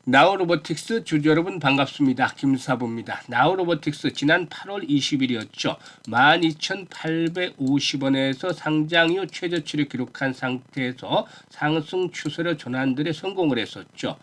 나우로보틱스 주주 여러분 반갑습니다. 김사부입니다. 나우로보틱스 지난 8월 20일이었죠. 12,850원에서 상장 이후 최저치를 기록한 상태에서 상승 추세로 전환들에 성공을 했었죠.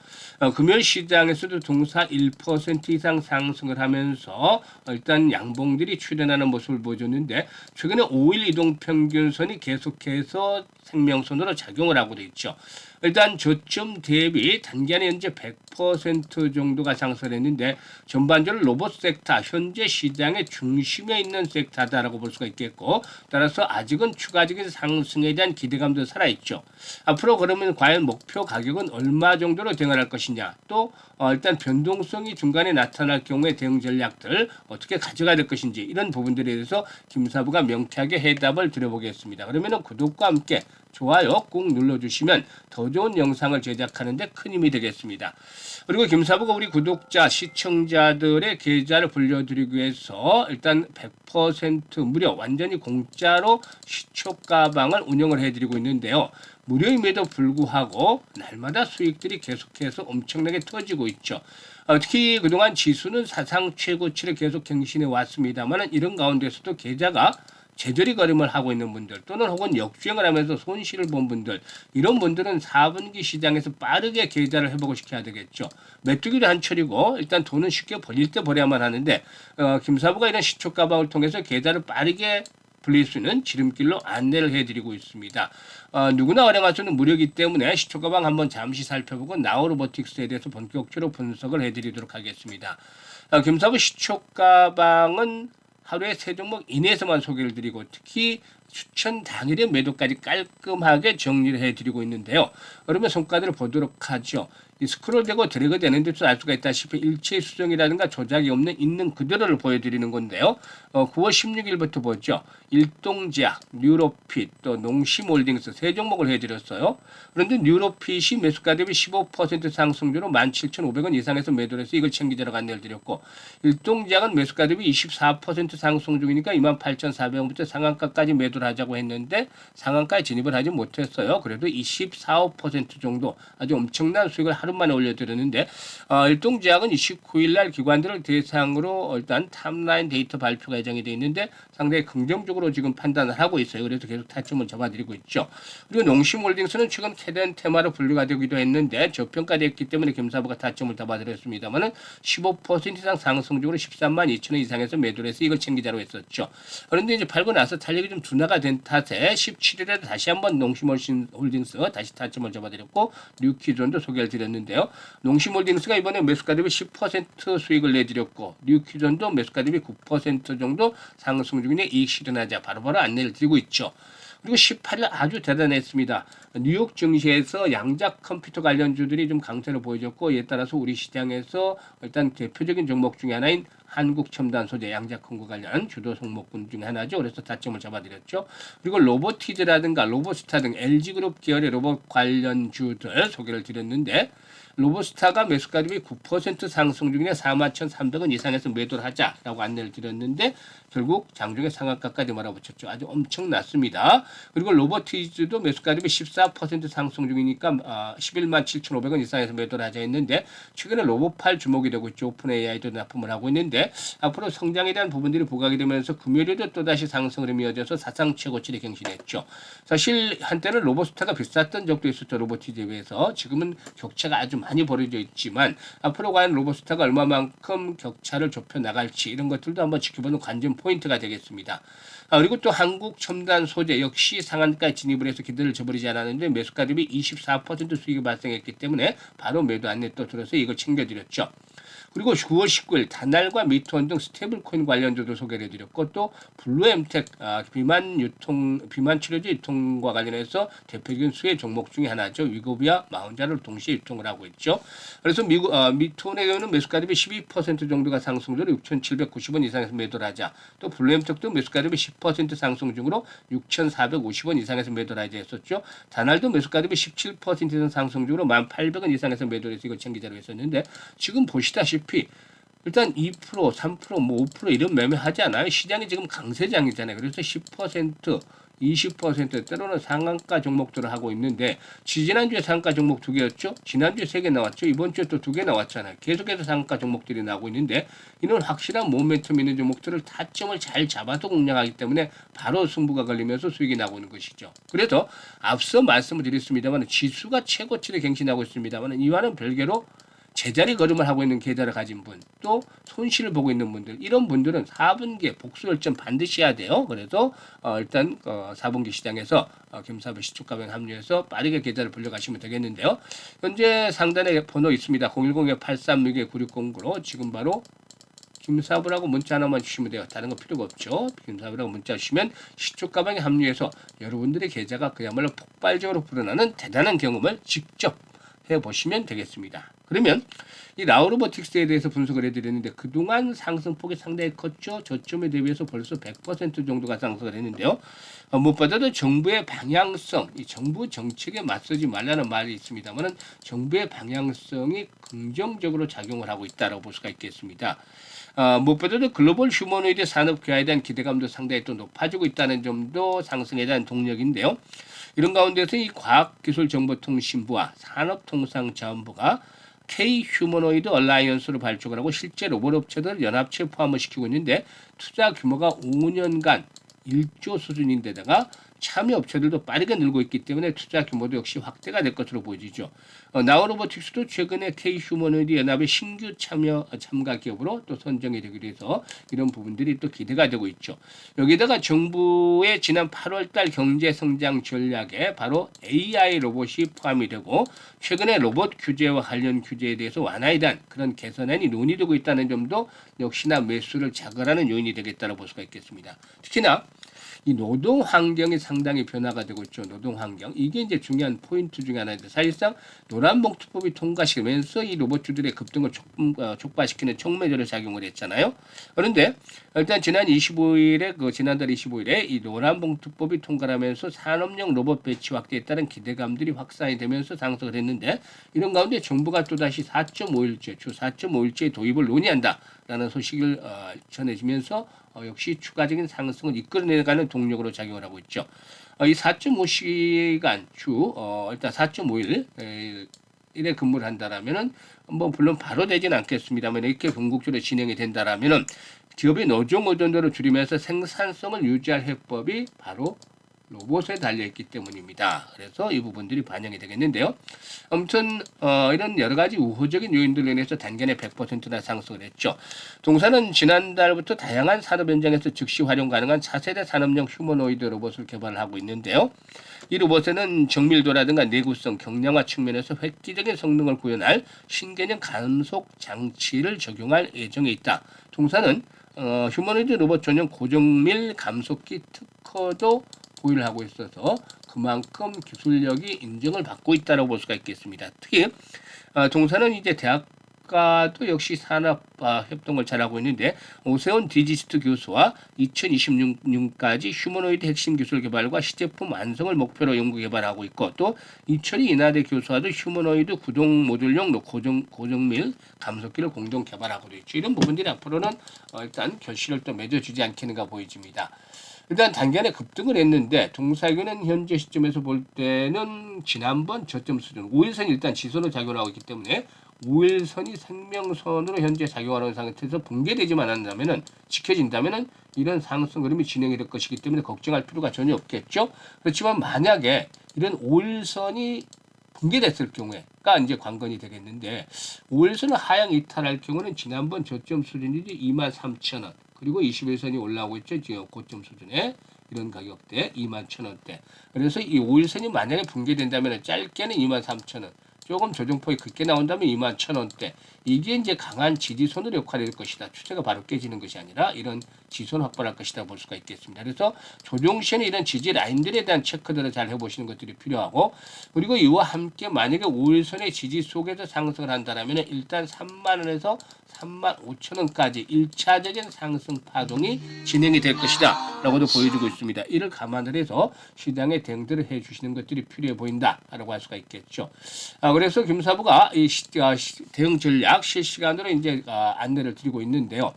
금요일 시장에서도 동사 1% 이상 상승을 하면서 일단 양봉들이 출현하는 모습을 보여줬는데 최근에 5일 이동평균선이 계속해서 생명선으로 작용을 하고 있죠. 일단 저점 대비 단기간에 현재 100% 정도가 상승했는데 전반적으로 로봇 섹터 현재 시장의 중심에 있는 섹터다라고 볼 수가 있겠고 따라서 아직은 추가적인 상승에 대한 기대감도 살아있죠. 앞으로 그러면 과연 목표 가격은 얼마 정도로 대응할 것이냐 또 일단 변동성이 중간에 나타날 경우에 대응 전략들 어떻게 가져가야 될 것인지 이런 부분들에 대해서 김사부가 명쾌하게 해답을 드려보겠습니다. 그러면 구독과 함께 좋아요 꼭 눌러주시면 더 좋은 영상을 제작하는 데 큰 힘이 되겠습니다. 그리고 김사부가 우리 구독자, 시청자들의 계좌를 불려드리기 위해서 일단 100% 무료, 완전히 공짜로 시초 가방을 운영을 해드리고 있는데요. 무료임에도 불구하고 날마다 수익들이 계속해서 엄청나게 터지고 있죠. 특히 그동안 지수는 사상 최고치를 계속 갱신해 왔습니다만 이런 가운데서도 계좌가 제자리 걸음을 하고 있는 분들 또는 혹은 역주행을 하면서 손실을 본 분들 이런 분들은 4분기 시장에서 빠르게 계좌를 회복을 시켜야 되겠죠. 메뚜기도 한철이고 일단 돈은 쉽게 벌릴 때 벌여야만 하는데 김사부가 이런 시초 가방을 통해서 계좌를 빠르게 불릴 수 있는 지름길로 안내를 해드리고 있습니다. 누구나 활용할 수 있는 무료이기 때문에 시초 가방 한번 잠시 살펴보고 나우로보틱스에 대해서 본격적으로 분석을 해드리도록 하겠습니다. 김사부 시초 가방은 하루에 3종목 이내에서만 소개를 드리고 특히 추천 당일의 매도까지 깔끔하게 정리를 해드리고 있는데요. 그러면 성과들을 보도록 하죠. 이 스크롤되고 드래그 되는 데서 알 수가 있다시피 일체 수정이라든가 조작이 없는 있는 그대로를 보여드리는 건데요. 9월 16일부터 보죠. 일동제약, 뉴로핏, 또 농심홀딩스 3종목을 해드렸어요. 그런데 뉴로핏이 매수가 대비 15% 상승률로 17,500원 이상에서 매도를 해서 이걸 챙기자라고 안내를 드렸고 일동제약은 매수가 대비 24% 상승 중이니까 28,400원부터 상한가까지 매도를 하자고 했는데 상한가에 진입을 하지 못했어요. 그래도 24, 5% 정도 아주 엄청난 수익을 하루 만에 올려드렸는데 일동제약은 29일 날 기관들을 대상으로 일단 탑라인 데이터 발표가 예정이 되어 있는데 상당히 긍정적으로 지금 판단을 하고 있어요. 그래서 계속 타점을 잡아드리고 있죠. 그리고 농심홀딩스는 최근 캐덴 테마로 분류가 되기도 했는데 저평가됐기 때문에 김사부가 타점을 잡아드렸습니다만은 15% 이상 상승적으로 13만 2천 원 이상에서 매도를 해서 이걸 챙기자로 했었죠. 그런데 이제 팔고 나서 탄력이 좀 둔화가 된 탓에 17일에 다시 한번 농심홀딩스 다시 타점을 잡아드렸고 뉴키존도 소개를 드렸는데요. 농심홀딩스가 이번에 매수가 대비 10% 수익을 내드렸고 뉴키존도 매수가 대비 9% 정도 상승 중인데 이익 실현하자 바로바로 안내를 드리고 있죠. 그리고 18일 아주 대단했습니다. 뉴욕 증시에서 양자 컴퓨터 관련주들이 좀 강세를 보여줬고 이에 따라서 우리 시장에서 일단 대표적인 종목 중에 하나인 한국첨단 소재 양자 컴퓨터 관련 주도 종목군 중에 하나죠. 그래서 타점을 잡아드렸죠. 그리고 로보티즈라든가 로보스타 등 LG그룹 계열의 로봇 관련주들 소개를 드렸는데 로보스타가 매수가 대비 9% 상승 중에 41,300원 이상에서 매도를 하자라고 안내를 드렸는데 결국 장중에 상한가까지 몰아붙였죠. 아주 엄청났습니다. 그리고 로보티즈도 매수가 대비 14% 상승 중이니까 11만 7,500원 이상에서 매도를 하자 했는데 최근에 로봇팔 주목이 되고 있죠. 오픈 AI도 납품을 하고 있는데 앞으로 성장에 대한 부분들이 부각이 되면서 금요일에도 또다시 상승을 이어져서 사상 최고치를 갱신했죠. 사실 한때는 로보스타가 비쌌던 적도 있었죠. 로보티즈에 비해서. 지금은 격차가 아주 많이 벌어져 있지만 앞으로 과연 로보스타가 얼마만큼 격차를 좁혀 나갈지 이런 것들도 한번 지켜보는 관전 포인트가 되겠습니다. 그리고 또 한국 첨단 소재 역시 상한가에 진입을 해서 기대를 저버리지 않았는데 매수가 대비 24% 수익이 발생했기 때문에 바로 매도 안내 또 들어서 이걸 챙겨드렸죠. 그리고 9월 19일 다날과 미토원 등 스테이블코인 관련주도 소개를 해드렸고 또 블루엠텍 비만 치료제 유통과 관련해서 대표적인 수혜 종목 중에 하나죠. 위고비와 마운자를 동시에 유통을 하고 있죠. 그래서 미토원의 경우는 매수가 대비 12% 정도가 상승률로 6,790원 이상에서 매도를 하자. 또 블루엠텍도 매수가 대비 10% 상승 중으로 6,450원 이상에서 매도를 하자 했었죠. 다날도 매수가 대비 17% 이상 상승 중으로 1,800원 이상에서 매도를 해서 이걸 챙기자로 했었는데 지금 보시다시피 일단 2%, 3%, 뭐 5% 이런 매매하지 않아요. 시장이 지금 강세장이잖아요. 그래서 10% 20% 때로는 상한가 종목들을 하고 있는데 지난주에 상한가 종목 2개였죠. 지난주에 3개 나왔죠. 이번 주에 또 2개 나왔잖아요. 계속해서 상한가 종목들이 나오고 있는데 이런 확실한 모멘텀 있는 종목들을 타점을 잘 잡아서 공략하기 때문에 바로 승부가 걸리면서 수익이 나고 있는 것이죠. 그래서 앞서 말씀을 드렸습니다만 지수가 최고치를 갱신하고 있습니다만 이와는 별개로 제자리 걸음을 하고 있는 계좌를 가진 분, 또 손실을 보고 있는 분들, 이런 분들은 4분기에 복수 결정 반드시 해야 돼요. 그래서 일단 4분기 시장에서 김사부 시초가방 합류해서 빠르게 계좌를 불려가시면 되겠는데요. 현재 상단에 번호 있습니다. 010-836-9609로 지금 바로 김사부라고 문자 하나만 주시면 돼요. 다른 거 필요가 없죠. 김사부라고 문자 주시면 시초가방에 합류해서 여러분들의 계좌가 그야말로 폭발적으로 불어나는 대단한 경험을 직접 해보시면 되겠습니다. 그러면 이 라우로보틱스에 대해서 분석을 해드렸는데 그동안 상승폭이 상당히 컸죠. 저점에 대비해서 벌써 100% 정도가 상승을 했는데요. 무엇보다도 정부의 방향성, 이 정부 정책에 맞서지 말라는 말이 있습니다만 정부의 방향성이 긍정적으로 작용을 하고 있다고 볼 수가 있겠습니다. 무엇보다도 글로벌 휴머노이드 산업 개화에 대한 기대감도 상당히 또 높아지고 있다는 점도 상승에 대한 동력인데요. 이런 가운데서 이 과학기술정보통신부와 산업통상자원부가 K-휴머노이드 얼라이언스로 발족을 하고 실제 로봇 업체들 연합체에 포함을 시키고 있는데 투자 규모가 5년간 1조 수준인데다가 참여 업체들도 빠르게 늘고 있기 때문에 투자 규모도 역시 확대가 될 것으로 보여지죠. 나우로보틱스도 최근에 K-휴머노이드 연합의 신규 참가 기업으로 또 선정이 되기로 해서 이런 부분들이 또 기대가 되고 있죠. 여기다가 정부의 지난 8월달 경제 성장 전략에 바로 AI 로봇이 포함이 되고 최근에 로봇 규제와 관련 규제에 대해서 완화에 대한 그런 개선안이 논의되고 있다는 점도 역시나 매수를 자극하는 요인이 되겠다고 볼 수가 있겠습니다. 특히나 이 노동 환경이 상당히 변화가 되고 있죠. 노동 환경. 이게 이제 중요한 포인트 중에 하나인데 사실상 노란봉투법이 통과시키면서 이 로봇주들의 급등을 촉발시키는 촉매제로 작용을 했잖아요. 그런데 일단 지난달 25일에 이 노란봉투법이 통과하면서 산업용 로봇 배치 확대에 따른 기대감들이 확산이 되면서 상승을 했는데 이런 가운데 정부가 또다시 4.5일제, 주 4.5일제 도입을 논의한다라는 소식을 전해지면서 역시 추가적인 상승을 이끌어내가는 동력으로 작용을 하고 있죠. 이 4.5시간 일단 4.5일 일에 근무를 한다라면은 물론 바로 되진 않겠습니다만 이렇게 궁극적으로 진행이 된다라면은 기업의 노동 의존도를 줄이면서 생산성을 유지할 해법이 바로 로봇에 달려있기 때문입니다. 그래서 이 부분들이 반영이 되겠는데요. 아무튼 이런 여러 가지 우호적인 요인들로 인해서 단기간에 100%나 상승을 했죠. 동사는 지난달부터 다양한 산업 현장에서 즉시 활용 가능한 차세대 산업용 휴머노이드 로봇을 개발하고 있는데요. 이 로봇에는 정밀도라든가 내구성, 경량화 측면에서 획기적인 성능을 구현할 신개념 감속 장치를 적용할 예정에 있다. 동사는 휴머노이드 로봇 전용 고정밀 감속기 특허도 보유를 하고 있어서 그만큼 기술력이 인정을 받고 있다고 볼 수가 있겠습니다. 특히 동사는 이제 대학과도 역시 산업 협동을 잘하고 있는데 오세훈 디지스트 교수와 2026년까지 휴머노이드 핵심 기술 개발과 시제품 완성을 목표로 연구 개발하고 있고 또 이철희 인하대 교수와도 휴머노이드 구동 모듈용 고정밀 감속기를 공동 개발하고 있죠. 이런 부분들이 앞으로는 일단 결실을 또 맺어주지 않겠는가 보여집니다. 일단 단기간에 급등을 했는데 동사이는 현재 시점에서 볼 때는 지난번 저점 수준 5일선이 일단 지선으로 작용하고 있기 때문에 5일선이 생명선으로 현재 작용하는 상태에서 붕괴되지만 않는다면은 지켜진다면은 이런 상승 흐름이 진행이 될 것이기 때문에 걱정할 필요가 전혀 없겠죠. 그렇지만 만약에 이런 5일선이 붕괴됐을 경우에가 이제 관건이 되겠는데 5일선을 하향 이탈할 경우는 지난번 저점 수준이지 23,000원 그리고 21선이 올라오고 있죠. 지금 고점 수준에 이런 가격대 21,000원대. 그래서 이 5일선이 만약에 붕괴된다면 짧게는 23,000원. 조금 조정폭이 깊게 나온다면 21,000원대. 이게 이제 강한 지지선으로 역할할 것이다. 추세가 바로 깨지는 것이 아니라 이런 지선 확보할 것이다 볼 수가 있겠습니다. 그래서 조정시에는 이런 지지 라인들에 대한 체크들을 잘 해보시는 것들이 필요하고 그리고 이와 함께 만약에 5일선의 지지 속에서 상승을 한다면 일단 3만원에서 35,000원까지 1차적인 상승 파동이 진행이 될 것이다 라고도 보여주고 있습니다. 이를 감안을 해서 시장에 대응들을 해주시는 것들이 필요해 보인다 라고 할 수가 있겠죠. 그래서 김사부가 이 대응 전략 실시간으로 이제 안내를 드리고 있는데요.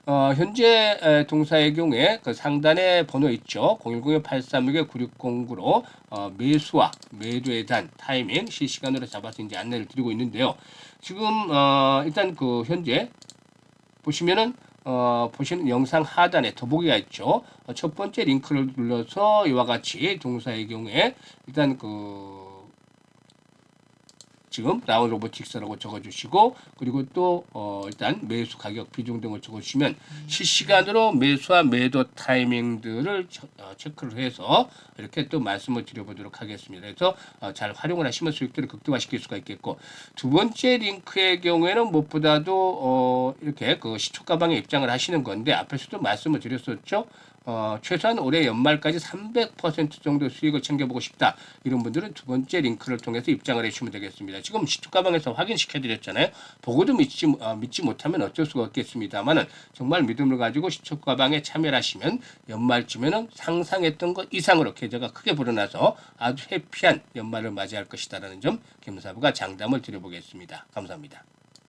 현재 동사의 경우에 그 상단에 번호 있죠. 010-836-9609로 매수와 매도에 대한 타이밍 실시간으로 잡아서 이제 안내를 드리고 있는데요. 지금 일단 그 현재 보시면은 보시는 영상 하단에 더보기가 있죠. 첫 번째 링크를 눌러서 이와 같이 동사의 경우에 일단 지금 나온 로보틱스라고 적어주시고 그리고 또 일단 매수 가격 비중 등을 적어주시면 실시간으로 매수와 매도 타이밍들을 체크를 해서 이렇게 또 말씀을 드려보도록 하겠습니다. 그래서 잘 활용을 하시면 수익들을 극대화시킬 수가 있겠고 두 번째 링크의 경우에는 무엇보다도 이렇게 그 시초 가방에 입장을 하시는 건데 앞에서도 말씀을 드렸었죠. 최소한 올해 연말까지 300% 정도 수익을 챙겨보고 싶다. 이런 분들은 두 번째 링크를 통해서 입장을 해주시면 되겠습니다. 지금 시초가방에서 확인시켜드렸잖아요. 보고도 믿지 못하면 어쩔 수가 없겠습니다만은 정말 믿음을 가지고 시초가방에 참여를 하시면 연말쯤에는 상상했던 것 이상으로 계좌가 크게 불어나서 아주 해피한 연말을 맞이할 것이다라는 점 김사부가 장담을 드려보겠습니다. 감사합니다.